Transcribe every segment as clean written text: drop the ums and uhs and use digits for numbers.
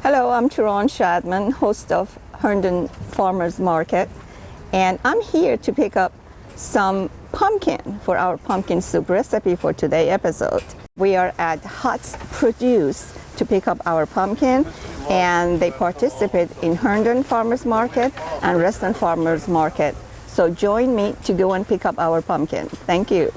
Hello, I'm Sharon Shadman, host of Herndon Farmers Market, and I'm here to pick up some pumpkin for our pumpkin soup recipe for today's episode. We are at Hutt Produce to pick up our pumpkin, and they participate in Herndon Farmers Market and Reston Farmers Market. So join me to go and pick up our pumpkin. Thank you.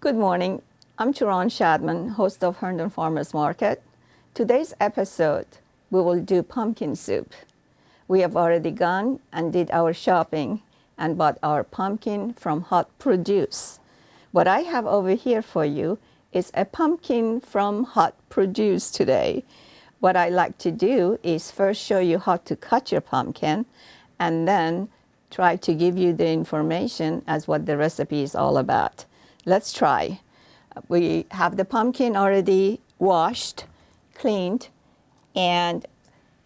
Good morning. I'm Sharon Shadman, host of Herndon Farmers Market. Today's episode, we will do pumpkin soup. We have already gone and did our shopping and bought our pumpkin from Hutt Produce. What I have over here for you is a pumpkin from Hutt Produce today. What I like to do is first show you how to cut your pumpkin and then try to give you the information as what the recipe is all about. Let's try. We have the pumpkin already washed, cleaned, and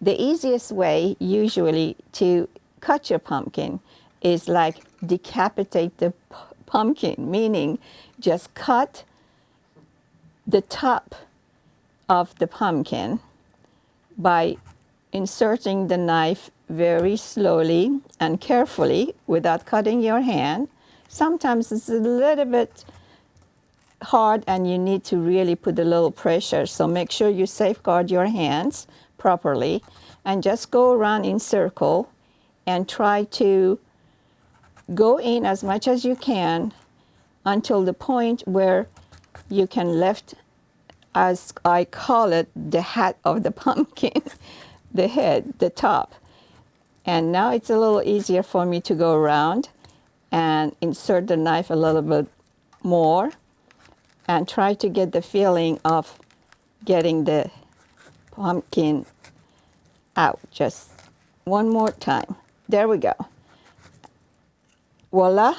the easiest way usually to cut your pumpkin is like decapitate the pumpkin, meaning just cut the top of the pumpkin by inserting the knife very slowly and carefully without cutting your hand. Sometimes it's a little bit hard and you need to really put a little pressure. So make sure you safeguard your hands properly and just go around in circle and try to go in as much as you can until the point where you can lift, as I call it, the hat of the pumpkin, the head, the top. And now it's a little easier for me to go around and insert the knife a little bit more and try to get the feeling of getting the pumpkin out. Just one more time. There we go. Voila.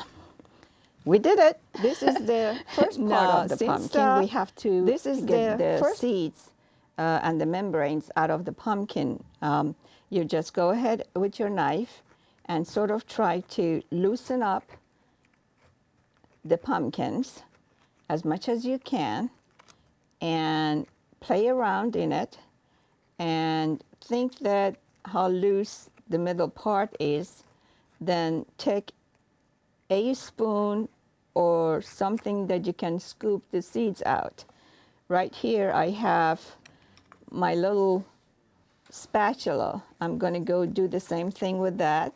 We did it. This is the first part of the pumpkin. We have to get the seeds and the membranes out of the pumpkin. You just go ahead with your knife and sort of try to loosen up the pumpkins as much as you can and play around in it and think that how loose the middle part is. Then take a spoon or something that you can scoop the seeds out. Right here I have my little spatula. I'm going to go do the same thing with that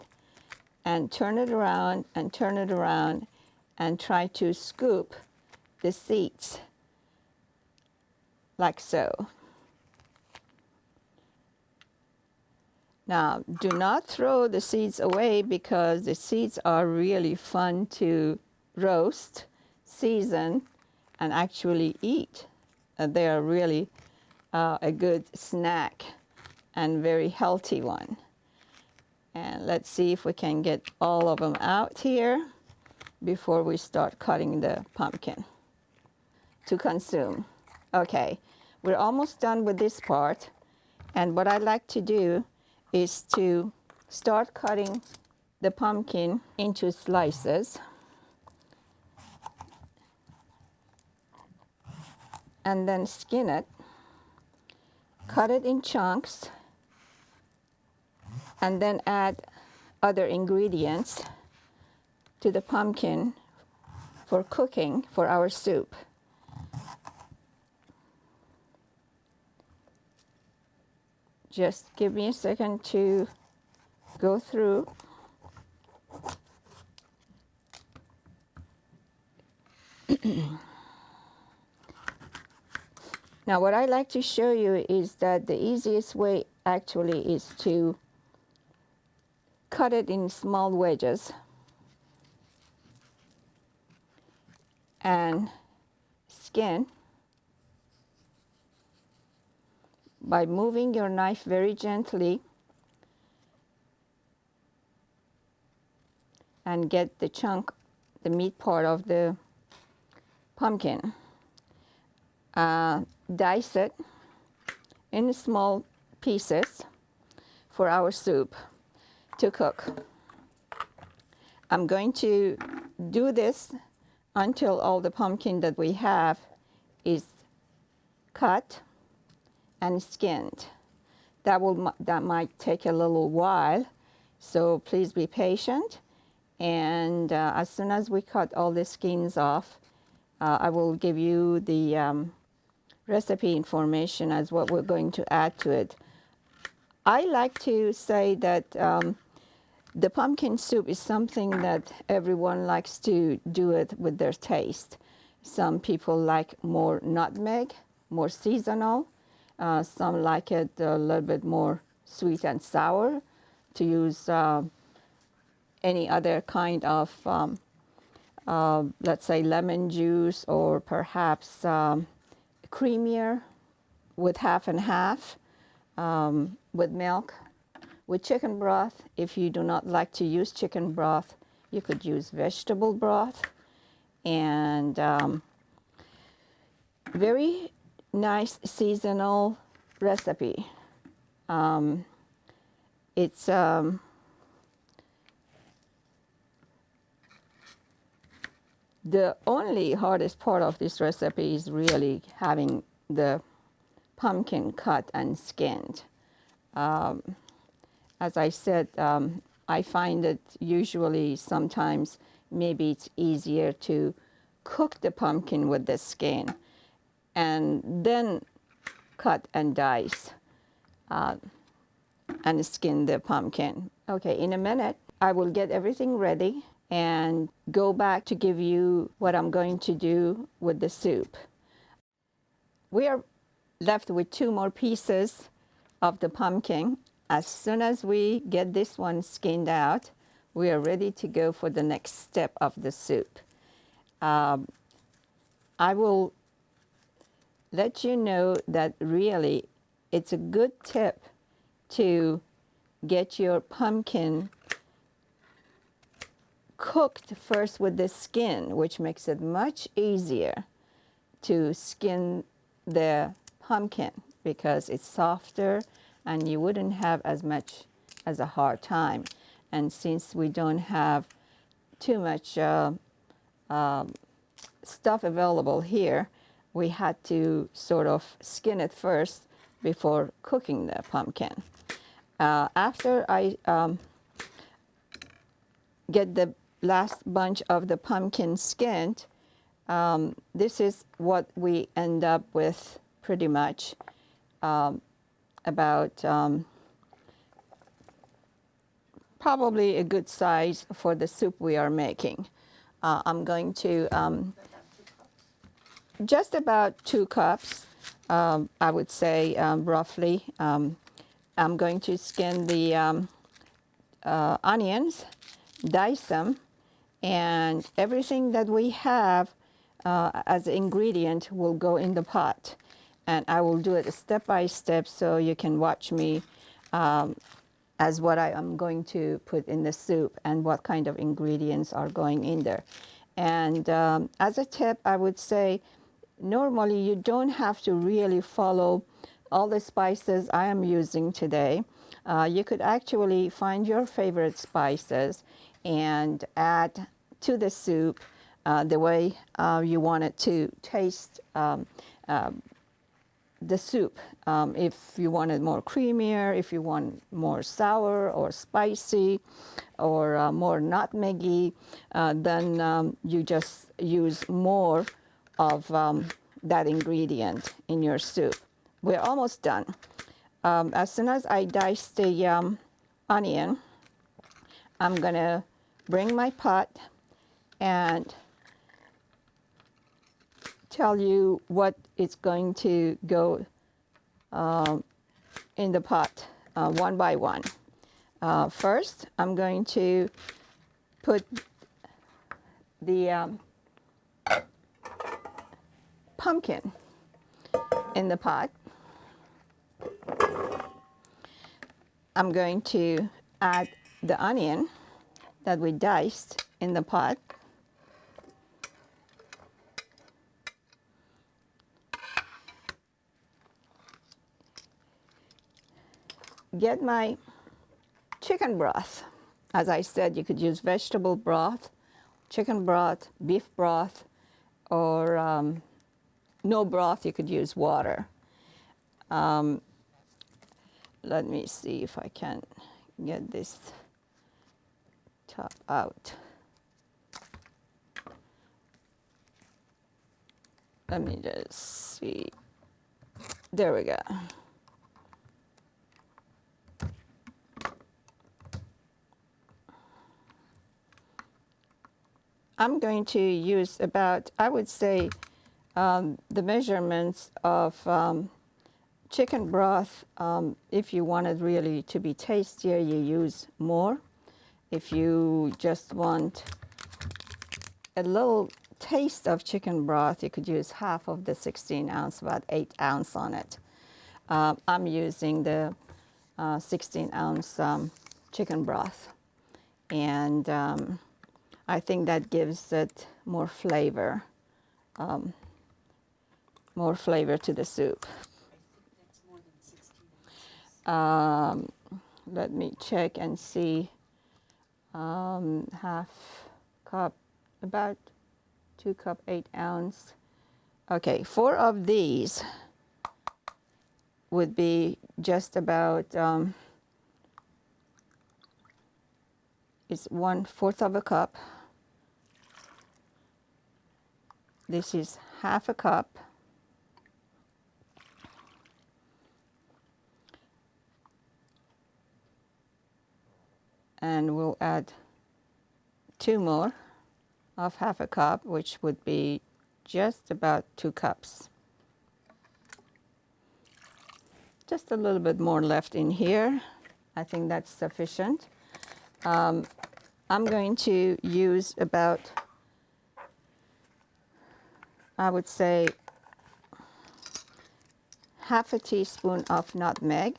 and turn it around and turn it around and try to scoop the seeds like so. Now, do not throw the seeds away because the seeds are really fun to roast, season, and actually eat. They are really a good snack and very healthy one. And let's see if we can get all of them out here before we start cutting the pumpkin to consume. Okay, we're almost done with this part. And what I like to do is to start cutting the pumpkin into slices. And then skin it, cut it in chunks, and then add other ingredients to the pumpkin for cooking for our soup. Just give me a second to go through. Now what I like to show you is that the easiest way actually is to cut it in small wedges and skin by moving your knife very gently and get the chunk, the meat part of the pumpkin. Dice it in small pieces for our soup to cook. I'm going to do this until all the pumpkin that we have is cut and skinned. That might take a little while, so please be patient. And as soon as we cut all the skins off, I will give you the recipe information as what we're going to add to it. I like to say that the pumpkin soup is something that everyone likes to do it with their taste. Some people like more nutmeg, more seasonal. Some like it a little bit more sweet and sour, to use any other kind of, let's say, lemon juice, or perhaps creamier with half and half, with milk. With chicken broth, if you do not like to use chicken broth, you could use vegetable broth. And very nice seasonal recipe. It's the only hardest part of this recipe is really having the pumpkin cut and skinned. As I said, I find that usually sometimes maybe it's easier to cook the pumpkin with the skin and then cut and dice and skin the pumpkin. Okay, in a minute, I will get everything ready and go back to give you what I'm going to do with the soup. We are left with 2 more pieces of the pumpkin. As soon as we get this one skinned out, we are ready to go for the next step of the soup. I will let you know that really it's a good tip to get your pumpkin cooked first with the skin, which makes it much easier to skin the pumpkin because it's softer and you wouldn't have as much as a hard time. And since we don't have too much stuff available here, we had to sort of skin it first before cooking the pumpkin. After I get the last bunch of the pumpkin skinned, this is what we end up with pretty much. About probably a good size for the soup we are making. I'm going to just about 2 cups, I would say, roughly. I'm going to skin the onions, dice them, and everything that we have as an ingredient will go in the pot. And I will do it step by step so you can watch me as what I am going to put in the soup and what kind of ingredients are going in there. And as a tip, I would say normally you don't have to really follow all the spices I am using today. You could actually find your favorite spices and add to the soup the way you want it to taste the soup. If you want it more creamier, if you want more sour or spicy or more nutmeggy, then you just use more of that ingredient in your soup. We're almost done. As soon as I dice the onion, I'm gonna bring my pot and tell you what is going to go in the pot one by one. First, I'm going to put the pumpkin in the pot. I'm going to add the onion that we diced in the pot. Get my chicken broth. As I said, you could use vegetable broth, chicken broth, beef broth, or no broth, you could use water. Let me see if I can get this top out. Let me just see. There we go. I'm going to use about, I would say, the measurements of chicken broth. If you want it really to be tastier, you use more. If you just want a little taste of chicken broth, you could use half of the 16 ounce, about 8 ounce on it. I'm using the 16 ounce chicken broth. And I think that gives it more flavor to the soup. That's more than 16 ounces. Let me check and see. Half cup, about 2 cup, 8 ounce. Okay, 4 of these would be just about, it's 1/4 of a cup. This is half a cup. And we'll add 2 more of half a cup, which would be just about 2 cups. Just a little bit more left in here. I think that's sufficient. I'm going to use about, I would say, half a teaspoon of nutmeg.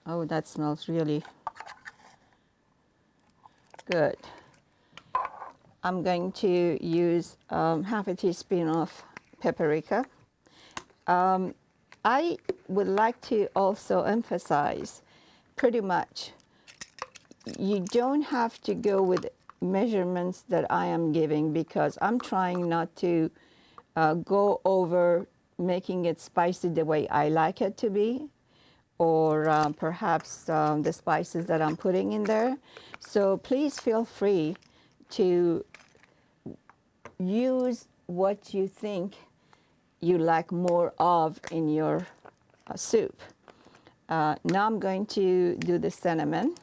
Oh, that smells really good. I'm going to use half a teaspoon of paprika. I would like to also emphasize, pretty much, you don't have to go with measurements that I am giving, because I'm trying not to go over making it spicy the way I like it to be, or perhaps the spices that I'm putting in there. So please feel free to use what you think you like more of in your soup. Now I'm going to do the cinnamon.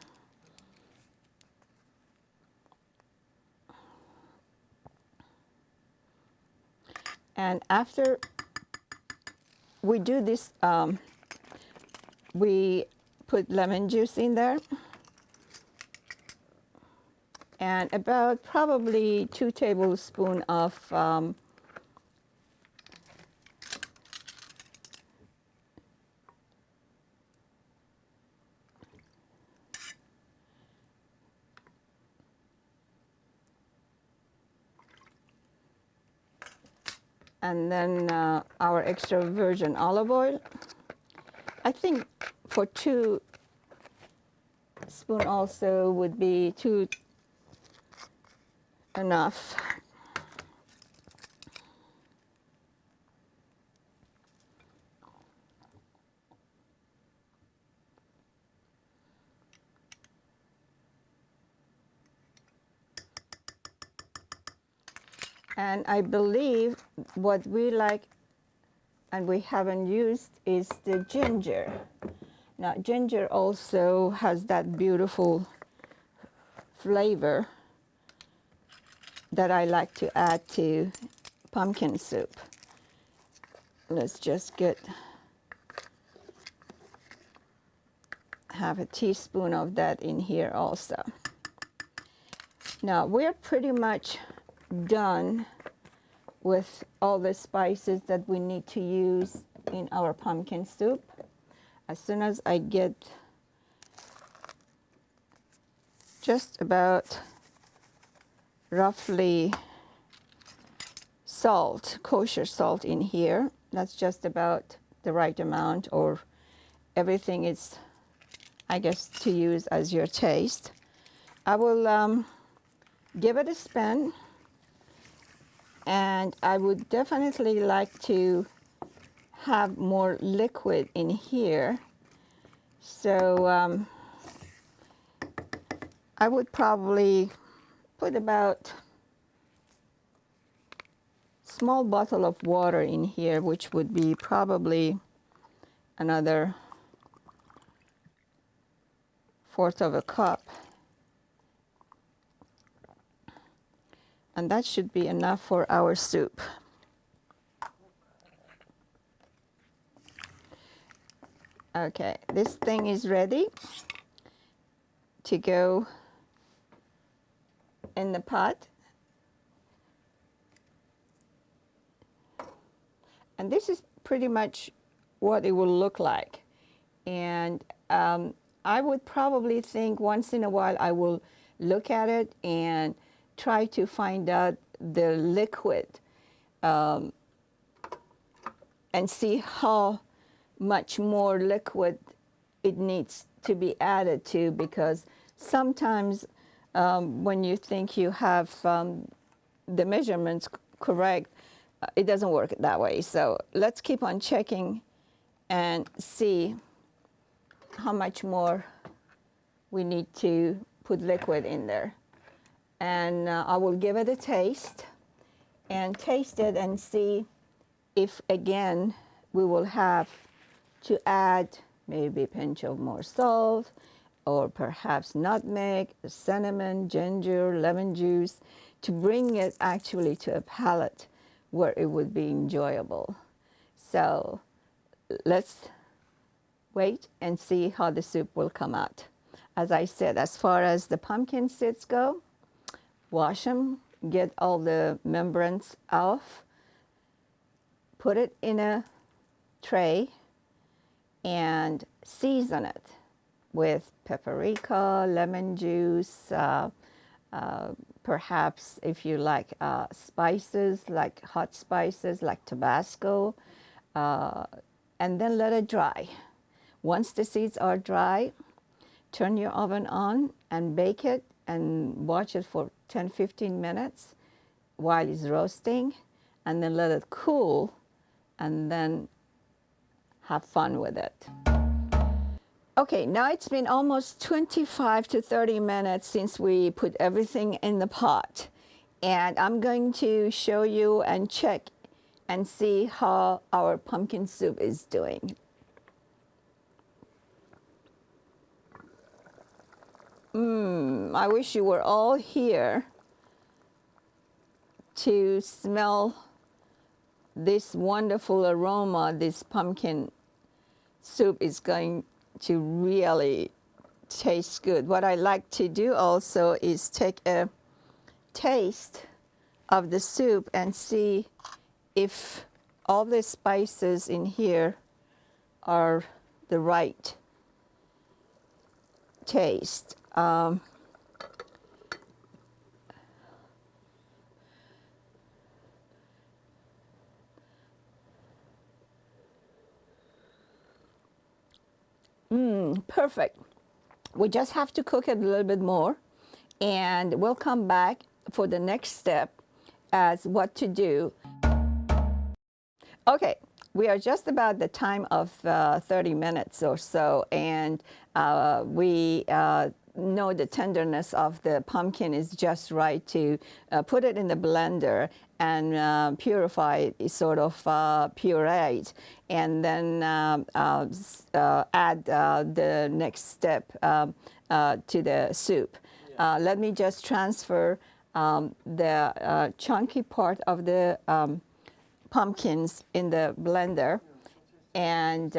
And after we do this, we put lemon juice in there, and about probably 2 tablespoons of and then our extra virgin olive oil. I think for 2 spoons also would be enough. And I believe what we like and we haven't used is the ginger. Now, ginger also has that beautiful flavor that I like to add to pumpkin soup. Let's just have a teaspoon of that in here also. Now we're pretty much done with all the spices that we need to use in our pumpkin soup. As soon as I get just about roughly salt, kosher salt in here, that's just about the right amount, or everything is, I guess, to use as your taste. I will give it a spin, and I would definitely like to have more liquid in here. So I would probably put about small bottle of water in here, which would be probably another 1/4 of a cup. And that should be enough for our soup. Okay, this thing is ready to go in the pot. And this is pretty much what it will look like. And I would probably think once in a while I will look at it and try to find out the liquid and see how much more liquid it needs to be added to, because sometimes when you think you have the measurements correct, it doesn't work that way. So let's keep on checking and see how much more we need to put liquid in there. And I will give it a taste and taste it and see if again we will have to add maybe a pinch of more salt, or perhaps nutmeg, cinnamon, ginger, lemon juice, to bring it actually to a palate where it would be enjoyable. So let's wait and see how the soup will come out. As I said, as far as the pumpkin seeds go, wash them, get all the membranes off, put it in a tray, and season it with paprika, lemon juice, perhaps if you like spices, like hot spices, like Tabasco, and then let it dry. Once the seeds are dry, turn your oven on and bake it and watch it for 10-15 minutes while it's roasting, and then let it cool, and then have fun with it. Okay, now it's been almost 25 to 30 minutes since we put everything in the pot, and I'm going to show you and check and see how our pumpkin soup is doing. I wish you were all here to smell this wonderful aroma. This pumpkin soup is going to really taste good. What I like to do also is take a taste of the soup and see if all the spices in here are the right taste. Perfect. We just have to cook it a little bit more, and we'll come back for the next step as what to do. Okay, we are just about the time of 30 minutes or so, and we know the tenderness of the pumpkin is just right to put it in the blender and purify it, sort of puree it, and then add the next step to the soup. Let me just transfer the chunky part of the pumpkins in the blender, and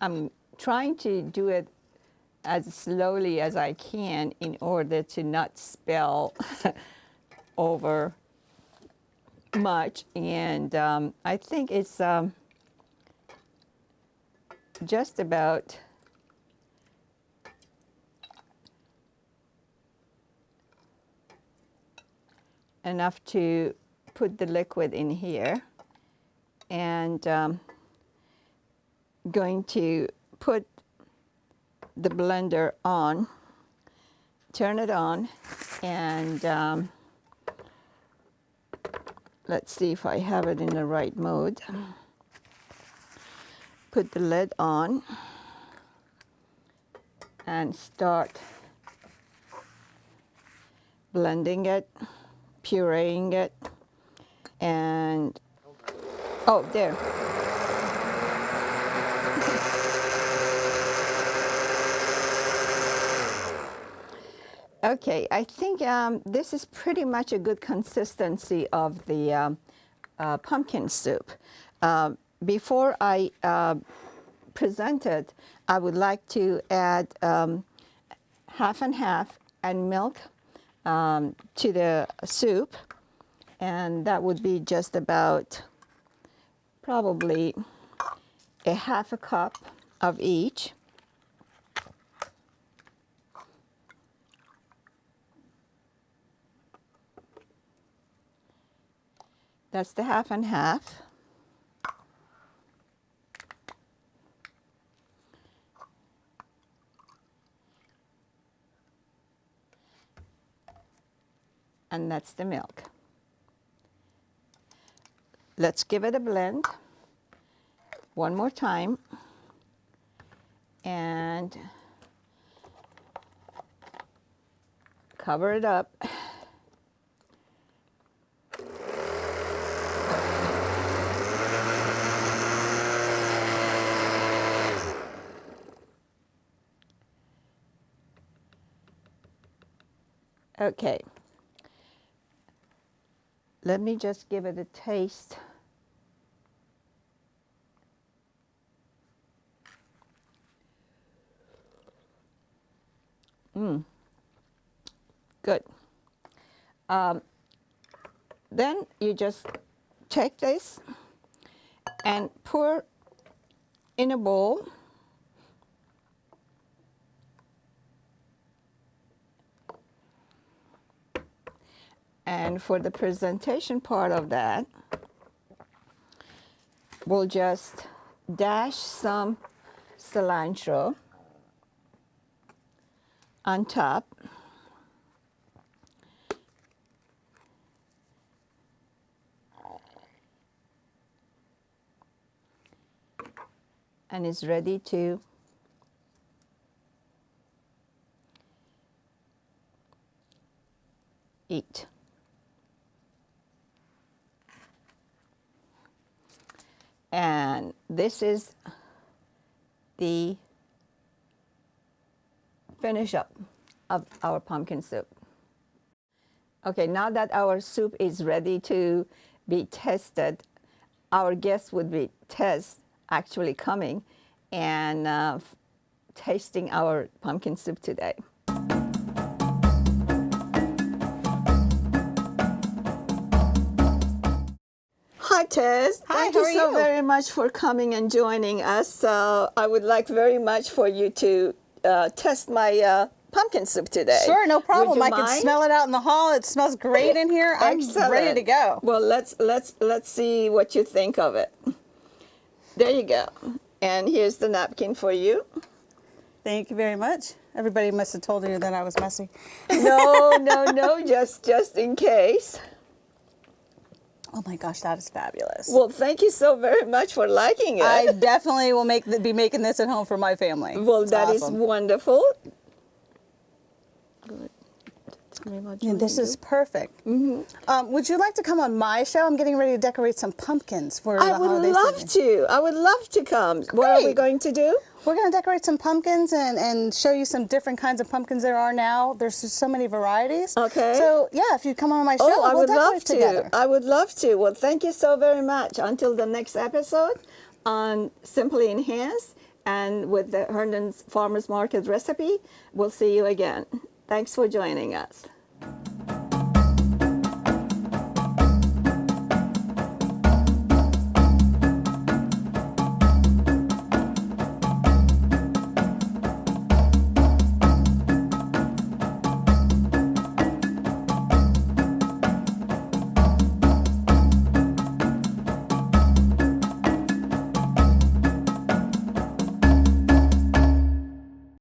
I'm trying to do it as slowly as I can in order to not spill over much, and I think it's just about enough to put the liquid in here, and going to put the blender on, turn it on, and let's see if I have it in the right mode. Put the lid on and start blending it, pureeing it, and oh, there. Okay, I think this is pretty much a good consistency of the pumpkin soup. Before I present it, I would like to add half and half and milk to the soup, and that would be just about probably a half a cup of each. That's the half and half. And that's the milk. Let's give it a blend one more time, and cover it up. Okay, let me just give it a taste. Good. Then you just take this and pour in a bowl. And for the presentation part of that, we'll just dash some cilantro on top. And it's ready to eat. And this is the finish up of our pumpkin soup. Okay, now that our soup is ready to be tested, our guests would be actually coming and tasting our pumpkin soup today. Hi, Tess. Hi, Thank how you are so you? very much for coming and joining us. I would like very much for you to test my pumpkin soup today. Sure, no problem. Would you I can mind? smell it out in the hall. It smells great in here. I'm Excellent. ready to go. Well, let's see what you think of it. There you go. And here's the napkin for you. Thank you very much. Everybody must have told you that I was messy. No, just in case. Oh my gosh, that is fabulous. Well, thank you so very much for liking it. I definitely will be making this at home for my family. Well, It's that is awesome. wonderful. Good. And this is perfect. Would you like to come on my show? I'm getting ready to decorate some pumpkins for the I would holiday love season. to. I would love to come. What are we Great. going to do? We're going to decorate some pumpkins and show you some different kinds of pumpkins there are now. There's just so many varieties. Okay. So, yeah, if you come on my show, Oh, I we'll would decorate love to. together. I would love to. Well, thank you so very much. Until the next episode on Simply Enhanced and with the Herndon's Farmers Market recipe, we'll see you again. Thanks for joining us.